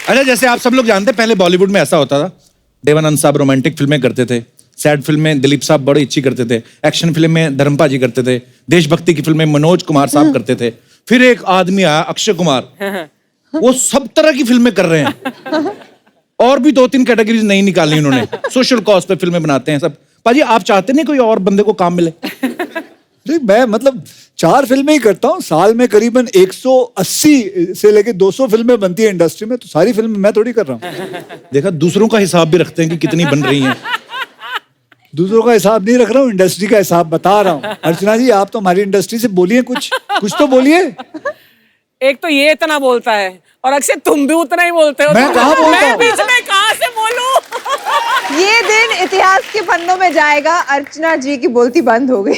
अच्छा, जैसे आप सब लोग जानते हैं पहले बॉलीवुड में ऐसा होता था, देवानंद साहब रोमांटिक फिल्में करते थे, सैड फिल्में दिलीप साहब बड़ी अच्छी करते थे, एक्शन फिल्म में धर्मपा जी करते थे, देशभक्ति की फिल्में मनोज कुमार साहब करते थे, फिर एक आदमी आया अक्षय कुमार, वो सब तरह की फिल्में कर रहे हैं और भी 2-3 कैटेगरीज नहीं निकाली उन्होंने, सोशल कॉज पे फिल्में बनाते हैं सब। पाजी आप चाहते नहीं कोई और बंदे को काम मिले? नहीं, मैं मतलब 4 फिल्में ही करता हूँ साल में, करीबन 180 से लेके 200 फिल्में बनती है इंडस्ट्री में, तो सारी फिल्म मैं थोड़ी कर रहा हूँ। देखा, दूसरों का हिसाब भी रखते हैं कि कितनी बन रही हैं। दूसरों का हिसाब नहीं रख रहा हूँ, इंडस्ट्री का हिसाब बता रहा हूँ। अर्चना जी, आप तो हमारी इंडस्ट्री से बोलिए, कुछ तो बोलिए। एक तो ये इतना बोलता है और अक्षय तुम भी उतना ही बोलते हो। मैं कहाँ बोलता मैं हूँ? बीच में कहाँ से बोलूं? ये दिन इतिहास के पन्नों में जाएगा, अर्चना जी की बोलती बंद हो गई।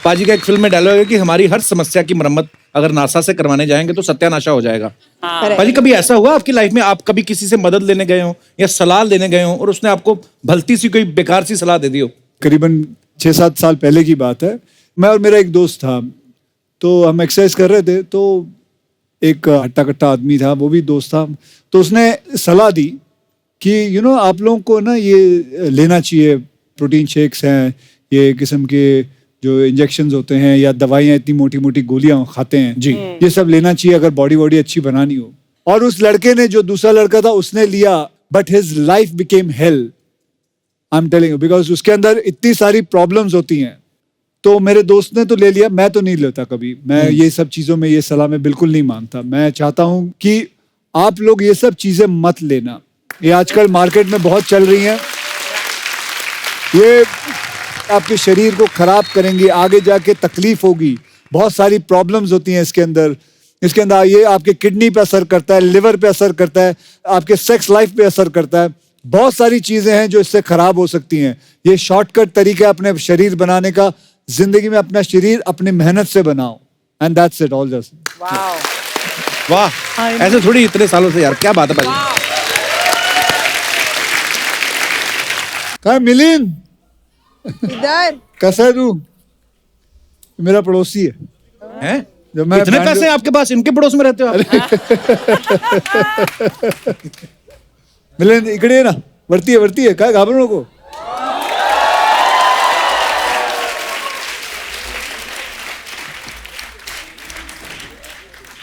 पाजी का एक फिल्म में डायलॉग है कि हमारी हर समस्या की मरम्मत अगर नासा से करवाने जाएंगे तो सत्यानाशा हो जाएगा। पाजी, कभी ऐसा हुआ आपकी लाइफ में, आप कभी किसी से मदद लेने गए हो या सलाह लेने गए हो और उसने आपको भलती सी कोई बेकार सी सलाह दे दी हो? करीबन 6-7 साल पहले की बात है। मैं और मेरा एक दोस्त था, तो हम एक्सरसाइज कर रहे थे, तो एक हट्टा कट्टा आदमी था, वो भी दोस्त था, तो उसने सलाह दी कि आप लोगों को ना ये लेना चाहिए, प्रोटीन शेक्स हैं, ये किस्म के जो इंजेक्शंस होते हैं या दवाइयाँ, इतनी मोटी मोटी गोलियां खाते हैं जी, ये सब लेना चाहिए अगर बॉडी अच्छी बनानी हो। और उस लड़के ने, जो दूसरा लड़का था, उसने लिया, but his life became hello. I am telling you, because उसके अंदर इतनी सारी प्रॉब्लम्स होती हैं। तो मेरे दोस्त ने तो ले लिया, मैं तो नहीं लेता कभी। मैं ये सब चीजों में, ये सलाह में बिल्कुल नहीं मानता। मैं चाहता हूं कि आप लोग ये सब चीजें मत लेना, ये आजकल मार्केट में बहुत चल रही हैं, ये आपके शरीर को खराब करेंगे, आगे जाके तकलीफ होगी, बहुत सारी प्रॉब्लम्स होती हैं इसके अंदर। ये आपके किडनी पे असर करता है, लिवर पे असर करता है, आपके सेक्स लाइफ पे असर करता है, बहुत सारी चीजें हैं जो इससे खराब हो सकती हैं। ये शॉर्टकट तरीका है अपने शरीर बनाने का। जिंदगी में अपना शरीर अपनी मेहनत से बनाओ, and that's it, all just. वाह, ऐसे थोड़ी इतने सालों से यार, क्या बात है पाजी। कहाँ है मिलिंद? इधर कैसा है तू? मेरा पड़ोसी है। हैं? जब मैं इतने पैसे हैं आपके पास, इनके पड़ोस में रहते हो आप? मिलिंद इकडे ये ना, वरती है, काय घाबरू नको।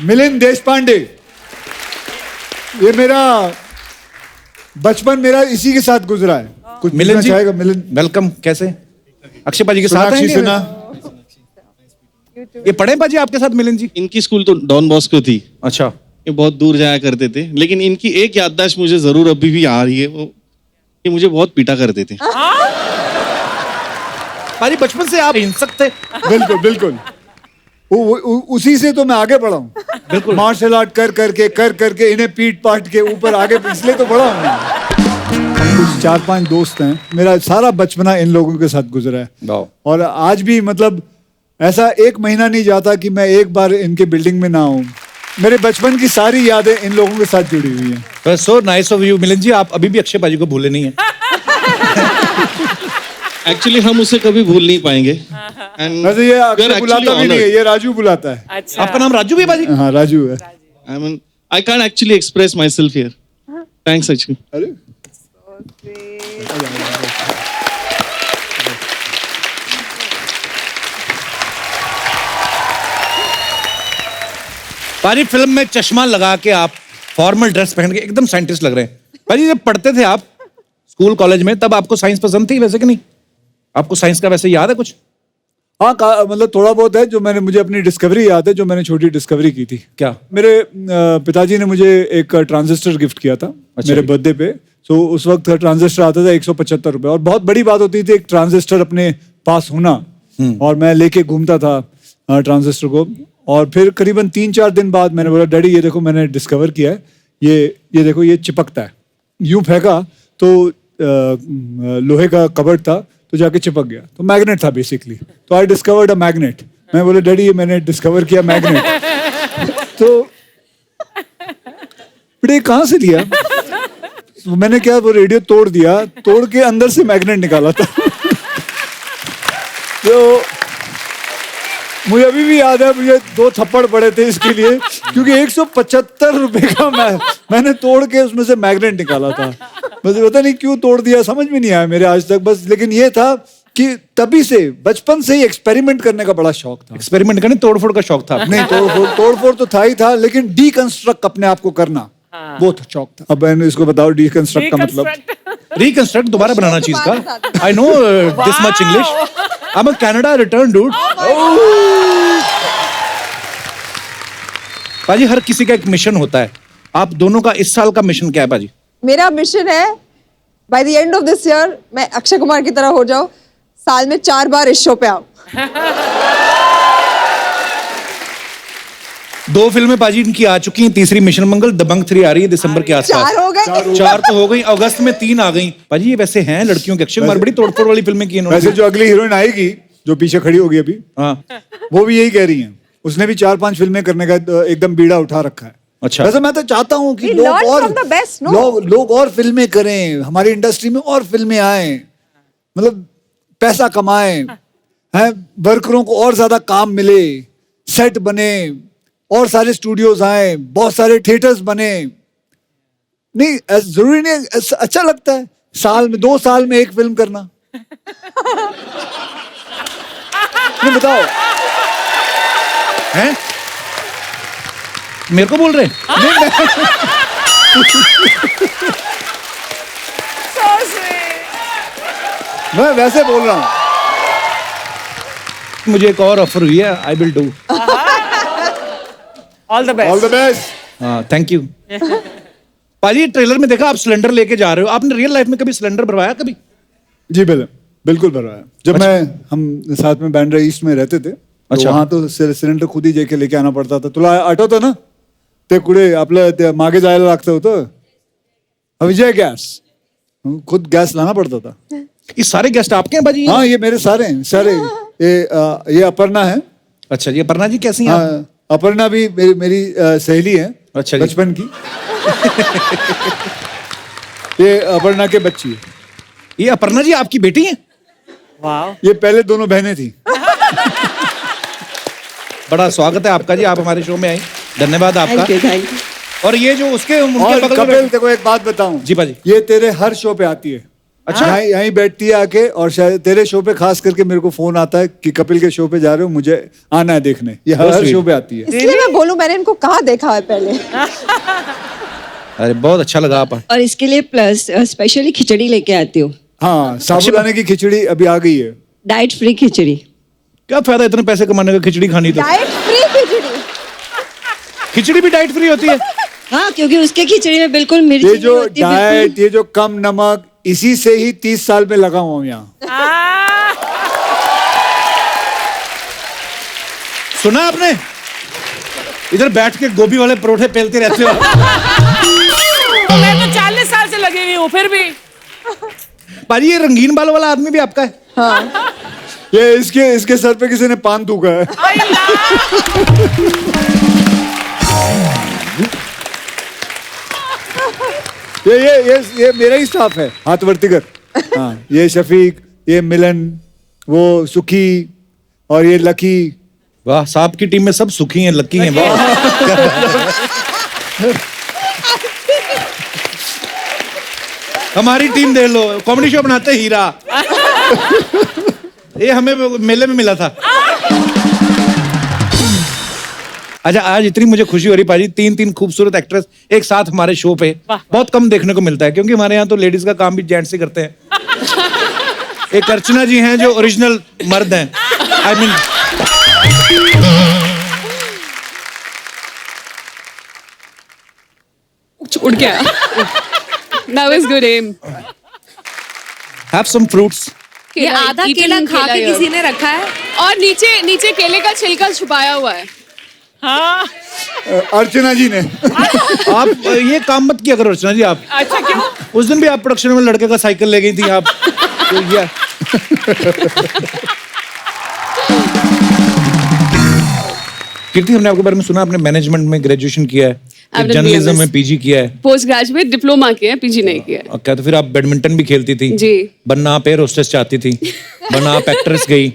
मिलिंद देशपांडे, ये मेरा बचपन मेरा इसी के साथ गुजरा है। कुछ मिलिंद जी, चाहेगा? मिलिंद वेलकम। कैसे? अक्षय पाजी के साथ हैं? सुना ये पढ़े पाजी आपके साथ मिलिंद जी? इनकी स्कूल तो डॉन बॉस्को थी। अच्छा। ये बहुत दूर जाया करते थे, लेकिन इनकी एक याददाश्त मुझे जरूर अभी भी आ रही है, वो ये मुझे बहुत पीटा करते थे। पाजी बचपन से आप हिंसक थे? बिल्कुल बिल्कुल, उसी से तो मैं आगे बढ़ा हूँ। बिल्कुल, मार्शल आर्ट कर करके इन्हें पीट पाट के ऊपर आगे पिछले तो बढ़ा हूँ मैं। कुछ 4-5 दोस्त हैं, मेरा सारा बचपना इन लोगों के साथ गुजरा है, और आज भी मतलब ऐसा 1 महीना नहीं जाता कि मैं एक बार इनके बिल्डिंग में ना आऊं। मेरे बचपन की सारी यादें इन लोगों के साथ जुड़ी हुई हैं। So nice of you Milind ji, आप अभी भी अक्षय पाजी को भूले नहीं हैं। एक्चुअली हम उसे कभी भूल नहीं पाएंगे। वैसे ये अक्षय बुलाता भी नहीं है, ये राजू बुलाता है। अच्छा। आपका नाम राजू भी है पाजी? हाँ, राजू है। I can't actually express myself here. Thanks actually. अरे पाजी, फिल्म में चश्मा लगा के आप फॉर्मल ड्रेस पहन के एकदम साइंटिस्ट लग रहे हैं। पाजी, जब पढ़ते थे आप स्कूल कॉलेज में, तब आपको साइंस पसंद थी वैसे कि नहीं? आपको साइंस का वैसे याद है कुछ? हाँ, मतलब थोड़ा बहुत है जो मुझे अपनी डिस्कवरी याद है, जो मैंने छोटी डिस्कवरी की थी। क्या? मेरे पिताजी ने मुझे एक ट्रांजिस्टर गिफ्ट किया था। अच्छा, मेरे बर्थडे पे। तो उस वक्त ट्रांजिस्टर आता था 175 रुपए, और बहुत बड़ी बात होती थी एक ट्रांजिस्टर अपने पास होना, और मैं लेके घूमता था ट्रांजिस्टर को। और फिर करीबन 3-4 दिन बाद मैंने बोला, डैडी ये देखो मैंने डिस्कवर किया है, ये देखो ये चिपकता है। यूं फेंका तो लोहे का कबर्ड था, तो जाके चिपक गया, तो मैग्नेट था बेसिकली। तो आई डिस्कवर्ड अ मैग्नेट। मैं बोला, डैडी ये मैंने डिस्कवर किया मैग्नेट। तो बेटे कहाँ से लिया? तो मैंने क्या, वो रेडियो तोड़ दिया, तोड़ के अंदर से मैग्नेट निकाला था। तो मुझे अभी भी याद है, मुझे 2 थप्पड़ पड़े थे इसके लिए, क्योंकि 175 रुपए का मैंने तोड़ के उसमें से मैग्नेट निकाला था। मुझे पता नहीं क्यों तोड़ दिया, समझ में नहीं आया मेरे आज तक। बस लेकिन ये था कि तभी से, बचपन से ही एक्सपेरिमेंट करने का बड़ा शौक था। एक्सपेरिमेंट करने, तोड़फोड़ का शौक था। नहीं, तोड़फोड़ तो था ही था, लेकिन डीकंस्ट्रक्ट अपने आप को करना, वो तो शौक था। अब मैंने इसको बताओ डीकंस्ट्रक्ट का मतलब। रिकंस्ट्रक्ट, दोबारा बनाना चीज का। I know this much English. I am a Canada return dude. पाजी, हर किसी का एक मिशन होता है। आप दोनों का इस साल का मिशन क्या है पाजी? मेरा मिशन है by the end of this year मैं अक्षय कुमार की तरह हो जाऊं, साल में 4 बार इस शो पे आऊं। 2 फिल्में पाजी इनकी आ चुकी हैं, तीसरी मिशन मंगल, दबंग 3 आ रही है दिसंबर के आसपास। 4 हो गए। 4 तो हो गई, अगस्त में 3 आ गई। पाजी ये वैसे हैं लड़कियों के, अक्षय कुमार बड़ी तोड़फोड़ वाली फिल्में की इन्होंने। वैसे जो अगली हीरोइन आएगी, जो पीछे खड़ी होगी अभी, हाँ, वो भी यही कह रही हैं। उसने भी 4-5 फिल्में करने का एकदम बीड़ा उठा रखा है। अच्छा। वैसे मैं तो चाहता हूँ कि We लोग learn और from the best, no? लोग और फिल्में करें, हमारी इंडस्ट्री में और फिल्में आए, मतलब पैसा कमाएं, हैं, वर्करों को और ज्यादा काम मिले, सेट बने, और सारे स्टूडियोज आए, बहुत सारे थिएटर्स बने। नहीं, जरूरी नहीं, अच्छा लगता है साल में 2 साल में एक फिल्म करना। नहीं, बताओ हैं? मेरे को बोल रहे हैं? So sweet. मैं वैसे बोल रहा हूँ। मुझे एक और ऑफर हुई है, I will do. All the best. All the best. हाँ, थैंक यू। पाजी, ट्रेलर में देखा आप सिलेंडर लेके जा रहे हो, आपने रियल लाइफ में कभी सिलेंडर भरवाया कभी? जी बिल्कुल भरवाया। जब हम साथ में बैंड्रा ईस्ट में रहते थे, अच्छा। तो वहां तो सिलेंडर खुद ही जाके लेके आना पड़ता था। तुला आठवतं ना ते कुठे आपलं ते मागे जायला लागतं होतं, विजय गैस, खुद गैस लाना पड़ता था। ये सारे गेस्ट आपके हैं पाजी? हाँ, ये मेरे सारे हैं, सारे। ये अपर्णा है। अच्छा, ये अपर्णा जी कैसी हैं आप? हाँ, अपर्णा भी मेरी सहेली है, अच्छा जी। बचपन की। ये अपर्णा के बच्ची है। ये अपर्णा जी आपकी बेटी हैं? Wow. ये पहले दोनों बहनें थी। बड़ा स्वागत है आपका जी, आप हमारे शो में आई, धन्यवाद आपका। Thank you. और ये जो उसके उनके और बगल कपिल, में, देखो एक बात बताऊं जी पाजी। ये तेरे हर शो पे आती है। अच्छा। यहीं बैठती है आके, और शायद तेरे शो पे खास करके मेरे को फोन आता है कि कपिल के शो पे जा रहे हो, मुझे आना है देखने। ये हर sweet. शो पे आती है। इसलिए मैं बोलूं, मैंने इनको कहाँ देखा है पहले। अरे बहुत अच्छा लगा आप। और इसके लिए प्लस स्पेशली खिचड़ी लेके आती हूँ, हाँ, साबुदाने की खिचड़ी अभी आ गई है। डाइट फ्री खिचड़ी। क्या फायदा इतने पैसे कमाने का खिचड़ी खानी तो? डाइट फ्री खिचड़ी। खिचड़ी भी डाइट फ्री होती है? हाँ, क्योंकि उसके खिचड़ी में बिल्कुल मिर्ची ये नहीं जो होती, डाइट, ये जो कम नमक, इसी से ही 30 साल में लगा हुआ हूँ यहाँ। सुना आपने? इधर बैठ के गोभी वाले परोठे पेलते रहते हो। मैं तो 40 साल से लगी हुई हूँ, फिर भी। पाजी, ये रंगीन बाल वाला आदमी भी आपका है? हाँ, ये इसके सर पे किसी ने पान थूका है। ये मेरा ही स्टाफ है, हाथ वर्तिगर। हाँ, ये शफीक, ये मिलन, वो सुखी, और ये लकी। वाह, साहब की टीम में सब सुखी हैं, लकी हैं। वाह। हमारी टीम देख लो, कॉमेडी शो बनाते हीरा। ये हमें मेले में मिला था। अच्छा, आज इतनी मुझे खुशी हो रही पाजी, 3 खूबसूरत एक्ट्रेस एक साथ हमारे शो पे, बहुत कम देखने को मिलता है, क्योंकि हमारे यहाँ तो लेडीज का काम भी जेंट्स ही करते हैं। एक अर्चना जी हैं जो ओरिजिनल मर्द हैं, आई मीन। उड़ गया। That was good aim. Have some fruits. ये आधा केला खा के किसी ने रखा है और नीचे केले का छिलका छुपाया हुआ है। हाँ। अर्चना जी ने। आप ये काम मत किया करो अर्चना जी आप। अच्छा, क्यों? उस दिन भी आप प्रोडक्शन में लड़के का साइकिल ले गई थी आप। तो ये कीर्ति, हमने आपके बारे में सुना, आपने मैनेजमेंट में ग्रेजुएशन किया है। जर्नलिज्म में पीजी किया है। पोस्ट ग्रेजुएट डिप्लोमा किया है, पीजी नहीं किया है। और क्या, तो फिर आप बैडमिंटन भी खेलती थी जी। बनना आप एयर होस्टेस चाहती थी, बनना आप एक्ट्रेस गई,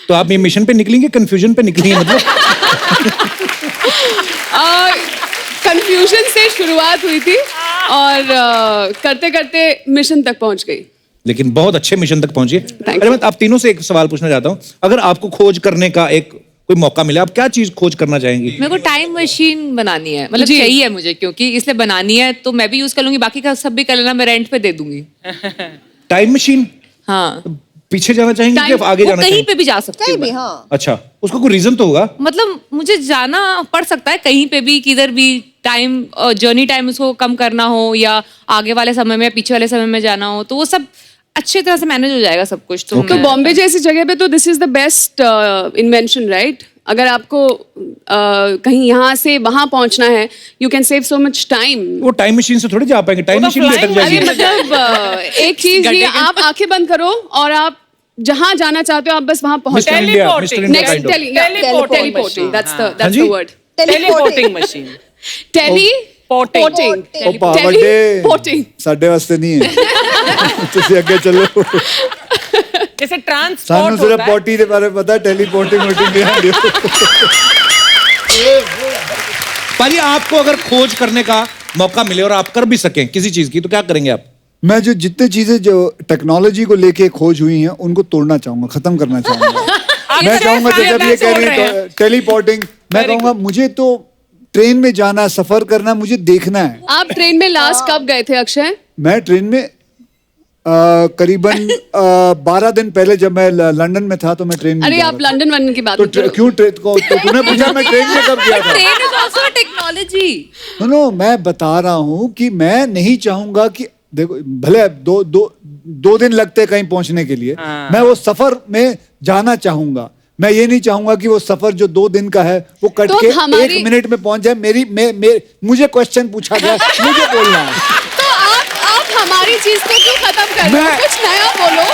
तो आप ये मिशन पे निकलेंगे, कंफ्यूजन पे निकलेंगे मतलब? कंफ्यूजन से शुरुआत हुई थी और करते करते मिशन तक पहुंच गई। लेकिन बहुत अच्छे मिशन तक पहुंची। you. अरे मैं आप तीनों से एक सवाल पूछना चाहता हूँ, अगर आपको खोज करने का एक कोई मौका मिले, आप क्या चीज खोज करना चाहेंगी? मेरे को टाइम मशीन बनानी है, मतलब जी। चाहिए मुझे, क्योंकि इसलिए बनानी है तो मैं भी यूज कर लूंगी, बाकी का सब भी कर लेना, मैं रेंट पे दे दूंगी। Time machine? हाँ, पीछे जाना चाहेंगी कि आप आगे वो जाना कहीं चाहेंगी? पे भी जा सकती कहीं हूँ भी, मैं। हाँ। अच्छा, उसका कोई रीजन तो होगा? मतलब मुझे जाना पड़ सकता है कहीं पे भी, किधर भी, टाइम जर्नी टाइम उसको कम करना हो या आगे वाले समय में पीछे वाले समय में जाना हो, तो वो सब अच्छी तरह से मैनेज हो जाएगा सब कुछ। तो तो बॉम्बे जैसी जगह पे तो this is the best invention, right? अगर आपको कहीं यहाँ से वहां पहुंचना है, you can save so much time. वो टाइम मशीन से थोड़ी जा पाएंगे, टाइम तो मशीन में अटक flying- अरे जाएगी। मतलब एक चीज ये, आप आंखें बंद करो और आप जहां जाना चाहते हो आप बस वहां पहुंच mister India, mister India next kind of. Teleporting, machine. That's हाँ। द जी? वर्ड। Teleporting machine. टेलीपोर्टिंग ਉਹ ਭਾ ਵੱਡੇ टेलीपोर्टिंग ਸਾਡੇ ਵਾਸਤੇ ਨਹੀਂ ਹੈ ਤੁਸੀਂ ਅੱਗੇ ਚੱਲੋ जैसे ਸਾਨੂੰ ट्रांसपोर्ट ਸਿਰਫ होता है। ਪੋਟੀ ਦੇ ਬਾਰੇ ਪਤਾ ਟੈਲੀਪੋਰਟਿੰਗ ਮੀਟਿੰਗ ਦੇ ਆਂਦੇ पाजी, आपको अगर खोज करने का मौका मिले और आप कर भी सकें किसी चीज की, तो क्या करेंगे आप? मैं जो जितने चीजें जो टेक्नोलॉजी को लेके खोज हुई हैं उनको तोड़ना चाहूंगा, खत्म करना चाहूंगा। मैं चाहूंगा जैसे अब ये कह रही है टेलीपोर्टिंग, मैं कहूंगा मुझे तो ट्रेन में जाना, सफर करना, मुझे देखना है। आप ट्रेन में लास्ट कब गए थे अक्षय? मैं ट्रेन में करीबन 12 दिन पहले जब मैं लंदन में था तो मैं ट्रेन में अरे जा आप रहा था। लंदन वंदन की बात तो मत करो। क्यों ट्रेन को तो तूने पूछा मैं ट्रेन में कब गया था? Train is also technology. No, मैं बता रहा हूँ कि मैं नहीं चाहूंगा कि देखो भले दो दिन लगते हैं कहीं पहुंचने के लिए, मैं वो सफर में जाना चाहूंगा। मैं ये नहीं चाहूंगा कि वो सफर जो 2 दिन का है वो कट तो के हमारी- 1 मिनट में पहुंच जाए। मुझे क्वेश्चन पूछा गया, मुझे बोलना है। तो आप हमारी चीज को क्यों खत्म कर रहे हो? मैं- कुछ नया बोलो।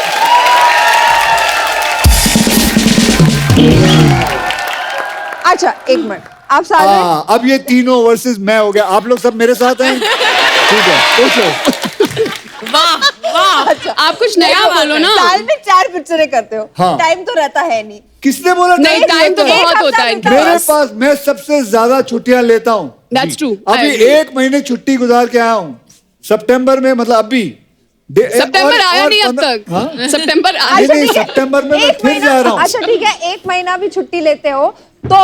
अच्छा, एक मिनट, आप साल में हाँ, अब ये तीनों वर्सेस मैं हो गया, आप लोग सब मेरे साथ हैं। ठीक है, पूछो। वाह वाह। अच्छा, आप कुछ नया बोलो ना। साल में 4 पिक्चरें करते हो, हाँ। टाइम तो रहता है नहीं। किसने बोला नहीं, टाइम तो रहता है? बहुत हफ्ता होता है मिलता इनके मेरे पास। पास मैं सबसे ज्यादा छुट्टियां लेता हूँ। That's true. अभी I agree. 1 महीने छुट्टी गुजार के आया हूँ सितंबर में, मतलब अभी सितंबर आया नहीं अब तक। हाँ? सितंबर नहीं, आया नहीं, ठीक है, सितंबर में मैं एक फिर महीना- जा रहा हूँ। अच्छा ठीक है, 1 महीना भी छुट्टी लेते हो तो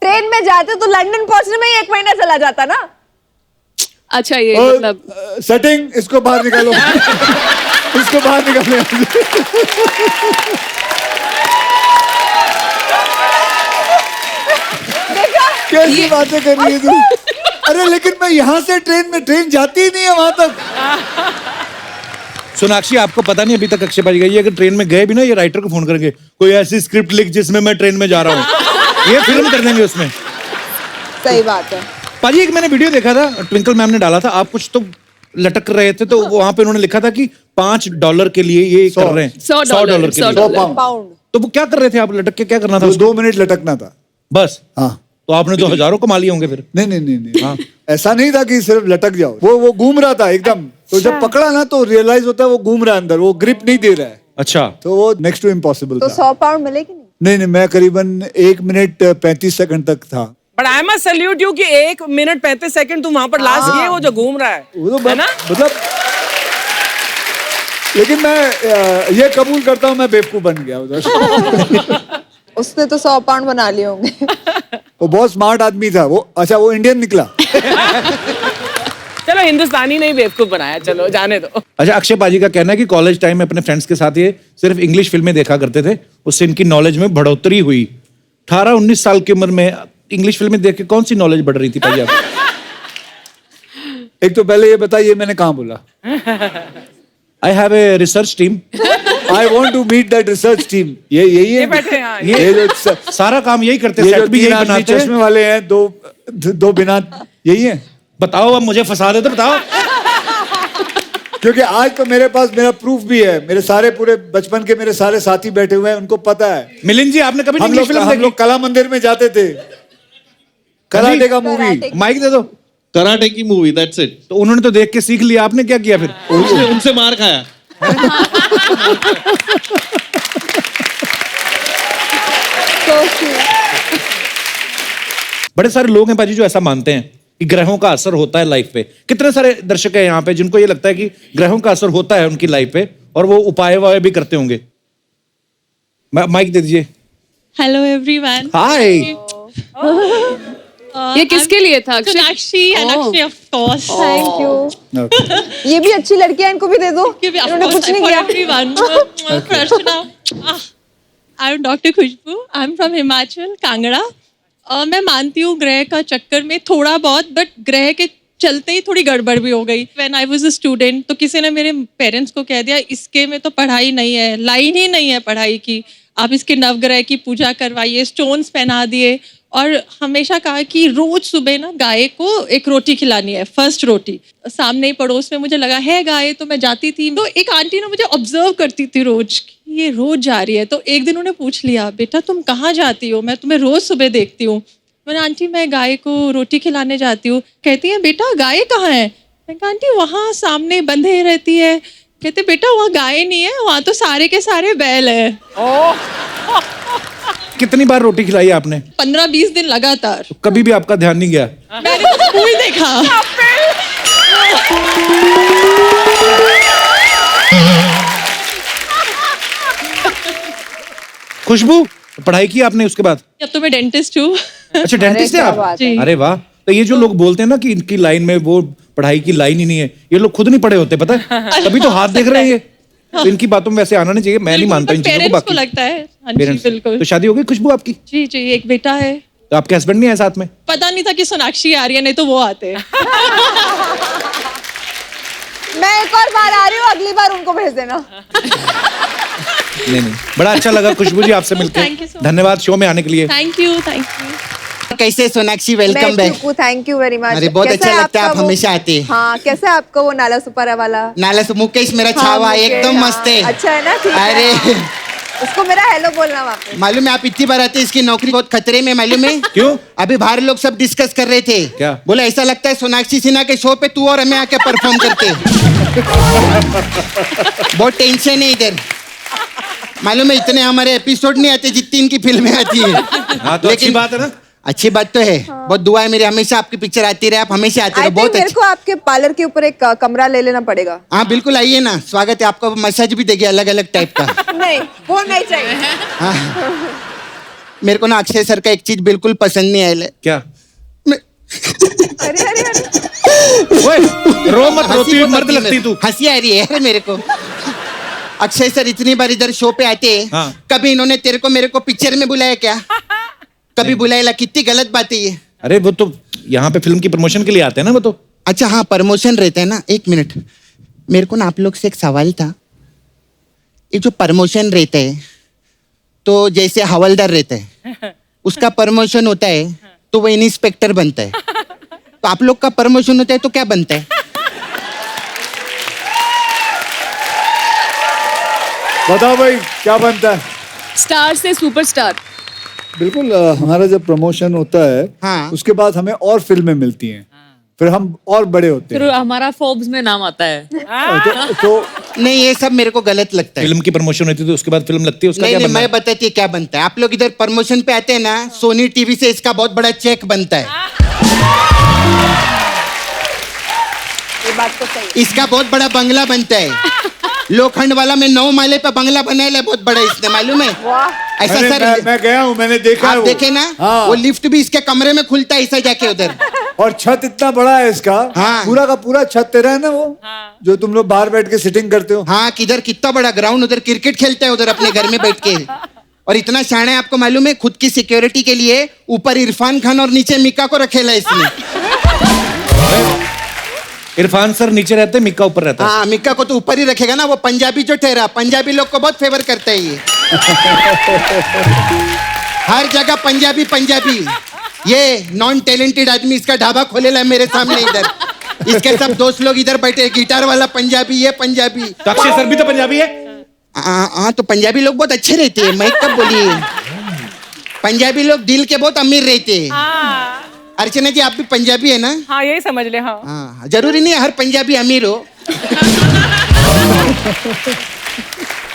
ट्रेन में जाते तो लंदन पहुंचने में ही 1 महीना चला जाता ना। अच्छा, ये और, मतलब सेटिंग इसको बाहर निकालो। इसको बाहर निकालो। कैसी बातें कर रही है तू? अरे लेकिन मैं यहाँ से ट्रेन जाती ही नहीं है वहां तक। सोनाक्षी, आपको पता नहीं अभी तक अक्षय पाजी गई, अगर ट्रेन में गए भी ना, ये राइटर को फोन करेंगे, कोई ऐसी स्क्रिप्ट लिख जिसमें मैं ट्रेन में जा रहा हूँ, ये फिल्म कर देंगे उसमें। सही बात है। पाजी, एक मैंने वीडियो देखा था, ट्विंकल मैम ने डाला था, आप कुछ तो लटक रहे थे, तो वहां पे उन्होंने लिखा था कि $5 के लिए ये कर रहे हैं, $100 के लिए। 100 पाउंड। पाउंड। तो वो क्या कर रहे थे आप, लटक के क्या करना था तो उसको? 2 मिनट लटकना था बस। हाँ। तो आपने तो हजारों कमा लिए होंगे फिर। नहीं हाँ, ऐसा नहीं था कि सिर्फ लटक जाओ, वो घूम रहा था एकदम, तो जब पकड़ा ना तो रियलाइज होता है वो घूम रहा है अंदर, वो ग्रिप नहीं दे रहा है, अच्छा, तो वो नेक्स्ट टू इम्पॉसिबल तो था। 100 पाउंड मिलेगी नहीं? नहीं, मैं करीबन 1 मिनट 35 सेकंड तक था। But I must salute you कि 1 मिनट 35 सेकंड तुम वहां पर लास्ट किए, वो जो घूम रहा वो तो है ना। मतलब लेकिन मैं ये कबूल करता हूँ मैं बेवकूफ बन गया उधर। उसने तो 100 पाउंड बना लिए होंगे। वो बहुत स्मार्ट आदमी था वो। अच्छा, वो इंडियन निकला। चलो, हिंदुस्तानी नहीं बेवकूफ बनाया, चलो जाने दो। अच्छा, अक्षय पाजी का कहना है कि कॉलेज टाइम में अपने फ्रेंड्स के साथ ये सिर्फ इंग्लिश फिल्में देखा करते थे, उससे इनकी नॉलेज में बढ़ोतरी हुई। 18-19 साल की उम्र में इंग्लिश फिल्में देख के कौन सी नॉलेज बढ़ रही थी पाजी आप? एक तो पहले ये बताइए मैंने कहाँ बोला? I have a research team. I want to meet that research team. यही है। बैठे हैं, हाँ, ये जो सारा काम यही करते ये हैं, जो सेट भी 3 यही आदमी बनाते चश्मे हैं। वाले हैं, दो बिना, यही है। बताओ, अब मुझे फंसा दे तो बताओ। क्योंकि आज तो मेरे पास मेरा प्रूफ भी है, मेरे सारे पूरे बचपन के मेरे सारे साथी बैठे हुए हैं, उनको पता है। मिलिंद जी, आपने कभी इंग्लिश फिल्म हम देखी? लोग कला मंदिर में जाते थे, कराटे का मूवी। माइक दे दो। कराटे की मूवी, दैट्स इट। तो उन्होंने तो देख के सीख लिया, आपने क्या किया फिर? उनसे मार खाया। बड़े सारे लोग हैं पाजी जो ऐसा मानते हैं कि ग्रहों का असर होता है लाइफ पे। कितने सारे दर्शक हैं यहाँ पे जिनको ये लगता है कि ग्रहों का असर होता है उनकी लाइफ पे और वो उपाय वाय भी करते होंगे। माइक दे दीजिए। Hello everyone. हाय। ये किसके लिए था? Akshay? Sonakshi and Akshay of course. Thank you. ये भी अच्छी लड़की है, इनको भी दे दो। इन्होंने कुछ नहीं किया। एवरीवन। प्रश्ना। I am doctor Khushboo. I am from Himachal, Kangra. मैं मानती हूँ ग्रह का चक्कर में थोड़ा बहुत, बट ग्रह के चलते ही थोड़ी गड़बड़ भी हो गई। When I was a student तो किसी ने मेरे पेरेंट्स को कह दिया इसके में तो पढ़ाई नहीं है, लाइन ही नहीं है पढ़ाई की, आप इसके नवग्रह की पूजा करवाइए, स्टोन्स पहना दिए और हमेशा कहा कि रोज सुबह ना गाय को एक रोटी खिलानी है, फर्स्ट रोटी। सामने ही पड़ोस में मुझे लगा है गाय, तो मैं जाती थी, तो एक आंटी ने मुझे ऑब्जर्व करती थी रोज कि ये रोज जा रही है। तो एक दिन उन्होंने पूछ लिया बेटा तुम कहाँ जाती हो, मैं तुम्हें रोज सुबह देखती हूँ। मैंने आंटी मैं गाय को रोटी खिलाने जाती हूँ। कहती है बेटा गाय कहाँ है? मैं कहा आंटी वहाँ सामने बंधे रहती है। कहते बेटा वहाँ गाय नहीं है, वहाँ तो सारे के सारे बैल है। कितनी बार रोटी खिलाई आपने? 15-20 दिन लगातार। तो कभी भी आपका ध्यान नहीं गया? मैंने तो स्कूल देखा। खुशबू, पढ़ाई की आपने उसके बाद? अब तो मैं डेंटिस्ट हूँ। अच्छा डेंटिस्ट है आप? जी। अरे वाह। तो ये जो लोग बोलते हैं ना कि इनकी लाइन में वो पढ़ाई की लाइन ही नहीं है, ये लोग खुद नहीं पढ़े होते, पता है? तभी तो हाथ देख रहे हैं ये। तो इनकी बातों में वैसे आना नहीं चाहिए, मैं नहीं मानता इन चीजों को। पेरेंट्स को बाकी लगता है। हाँ जी पेरेंट्स। बिल्कुल। तो शादी हो गई खुशबू आपकी? जी जी, एक बेटा है। तो आपके हस्बैंड नहीं है साथ में? पता नहीं था कि सोनाक्षी आ रही है, नहीं तो वो आते। मैं एक और बार आ रही हूँ, अगली बार उनको भेज देना। नहीं नहीं, बड़ा अच्छा लगा खुशबू जी आपसे मिलकर। Thank you so much. धन्यवाद शो में आने के लिए। Thank you thank you. कैसे Sonakshi, welcome back. Thank you very much. अरे बहुत अच्छा लगता है, आप हमेशा आते हैं। हाँ, कैसा है आपका वो नाला सुपारा वाला? नाला से मुकेश मेरा हाँ, छावा मुकेश, एकदम हाँ, मस्त है। अच्छा है ना? ठीक है। अरे उसको मेरा हेलो बोलना वहाँ पे। मालूम है आप इतनी बार आते, इसकी नौकरी बहुत खतरे में, मालूम है? क्यों? अभी बाहर लोग सब डिस्कस कर रहे थे। क्या? बोला ऐसा लगता है सोनाक्षी सिन्हा के शो पे तू और हमें आके परफॉर्म करते। बहुत टेंशन है इधर, मालूम है? इतने हमारे एपिसोड नहीं आते जितनी इनकी फिल्में आती है। हाँ तो अच्छी बात है ना। अच्छी बात तो है। बहुत दुआ है मेरी, हमेशा आपकी पिक्चर आती रहे, आप हमेशा आते रहो। बहुत मेरे अच्छी। को आपके पार्लर के ऊपर एक कमरा ले लेना पड़ेगा। हाँ बिल्कुल आइए ना, स्वागत है आपका। मसाज भी देंगे अलग अलग टाइप का। नहीं वो नहीं चाहिए। हाँ। मेरे को ना अक्षय सर का एक चीज बिल्कुल पसंद नहीं आया। क्या? अरे अरे अरे ओए, रो मत, रोती हुई मर्द लगती तू। हंसी आ रही है मेरे को। अक्षय सर इतनी बार इधर शो पे आते हैं, हाँ। कभी इन्होंने तेरे को मेरे को पिक्चर में बुलाया क्या? कभी बुलाया? कितनी गलत बात है ये। अरे वो तो यहाँ पे फिल्म की प्रमोशन के लिए आते हैं ना वो तो। अच्छा हाँ, प्रमोशन रहता है ना। एक मिनट, मेरे को ना आप लोग से एक सवाल था। ये जो प्रमोशन रहता है, तो जैसे हवलदार रहता है उसका प्रमोशन होता है तो वो इंस्पेक्टर बनता है, तो आप लोग का प्रमोशन होता है तो क्या बनता है? बताओ भाई क्या बनता है? स्टार से सुपरस्टार। बिल्कुल। हमारा जब प्रमोशन होता है, हाँ। उसके बाद हमें और फिल्में मिलती हैं, फिर हम और बड़े होते फिर हैं। हमारा फोर्ब्स में नाम आता है। तो नहीं, ये सब मेरे को गलत लगता है। फिल्म की प्रमोशन होती है तो उसके बाद फिल्म लगती है, उसका नहीं क्या नहीं, बनना मैं है? बताती है क्या बनता है। आप लोग इधर प्रमोशन पे आते हैं ना, सोनी टीवी से इसका बहुत बड़ा चेक बनता है। ये बात तो सही। इसका बहुत बड़ा बंगला बनता है। लोखंड वाला में 9 माले पे बंगला बनाया है बहुत बड़ा इसने, मालूम है? ऐसा अरे सर मैं गया हूँ, मैंने देखा है आप वो। देखे ना? हाँ। वो लिफ्ट भी इसके कमरे में खुलता है ऐसा जाके उधर। और छत इतना बड़ा है इसका। हाँ। पूरा का पूरा छत तेरा है ना वो, जो तुम लोग बाहर बैठ के सिटिंग करते हो। हाँ, किधर कितना बड़ा ग्राउंड, उधर क्रिकेट खेलता है उधर अपने घर में बैठ के। और इतना शान है, आपको मालूम है? खुद की सिक्योरिटी के लिए ऊपर इरफान खान और नीचे मिका को रखेला है इसने। इरफान सर नीचे रहते हैं, मिक्का ऊपर रहता है। हाँ, मिक्का को तो ऊपर ही रखेगा ना, वो पंजाबी जो ठहरा, पंजाबी लोग को बहुत फेवर करता है ये। हर जगह पंजाबी पंजाबी। ये नॉन टैलेंटेड आदमी इसका ढाबा खोलेला है मेरे सामने इधर। इसके सब दोस्त लोग इधर बैठे, गिटार वाला पंजाबी, ये पंजाबी। तो अक्षय सर भी तो पंजाबी है। हाँ, तो पंजाबी लोग बहुत अच्छे रहते हैं। मैं कब बोली? पंजाबी लोग दिल के बहुत अमीर रहते हैं। अर्चना जी आप भी पंजाबी है ना? हाँ यही समझ ले। हाँ हाँ, जरूरी नहीं है हर पंजाबी अमीर हो।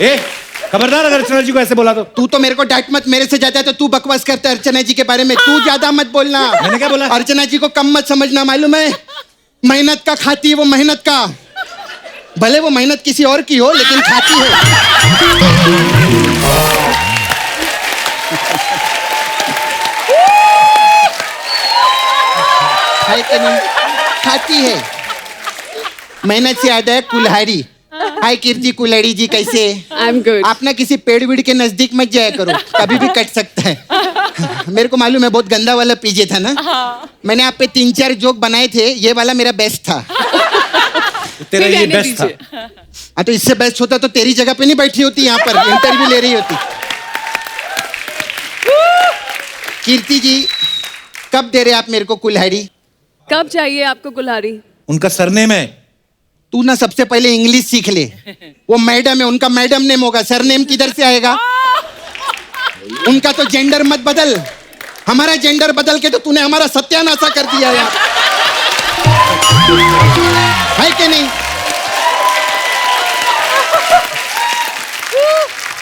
ए खबरदार अगर अर्चना जी को ऐसे बोला तो। तू तो मेरे को डांट मत, मेरे से ज्यादा तो तू बकवास करता है अर्चना जी के बारे में। तू ज्यादा मत बोलना। मैंने क्या बोला? अर्चना जी को कम मत समझना, मालूम है मेहनत का खाती है वो, मेहनत का। भले वो मेहनत किसी और की हो लेकिन खाती है। है कि नहीं? खाती है। मेहनत से याद है कुल्हाड़ी। हाय कीर्ति कुल्हाड़ी जी, कैसे? I am good. आप ना किसी पेड़ वेड़ के नजदीक मत जाया करो, कभी भी कट सकता है। मेरे को मालूम है बहुत गंदा वाला पीजे था ना। मैंने आप पे 3-4 जोक बनाए थे, ये वाला मेरा बेस्ट था। तेरा ये बेस्ट था। हाँ तो इससे बेस्ट होता तो तेरी जगह पे नहीं बैठी होती, यहाँ पर इंटरव्यू ले रही होती। कीर्ति जी कब दे रहे आप मेरे को कुल्हाड़ी? कब चाहिए आपको कुल्हाड़ी? उनका सरनेम है। तू ना सबसे पहले इंग्लिश सीख ले। वो मैडम है, उनका मैडम नेम होगा, सरनेम किधर से आएगा? उनका तो जेंडर मत बदल, हमारा जेंडर बदल के तो तूने हमारा सत्यानाश कर दिया यार।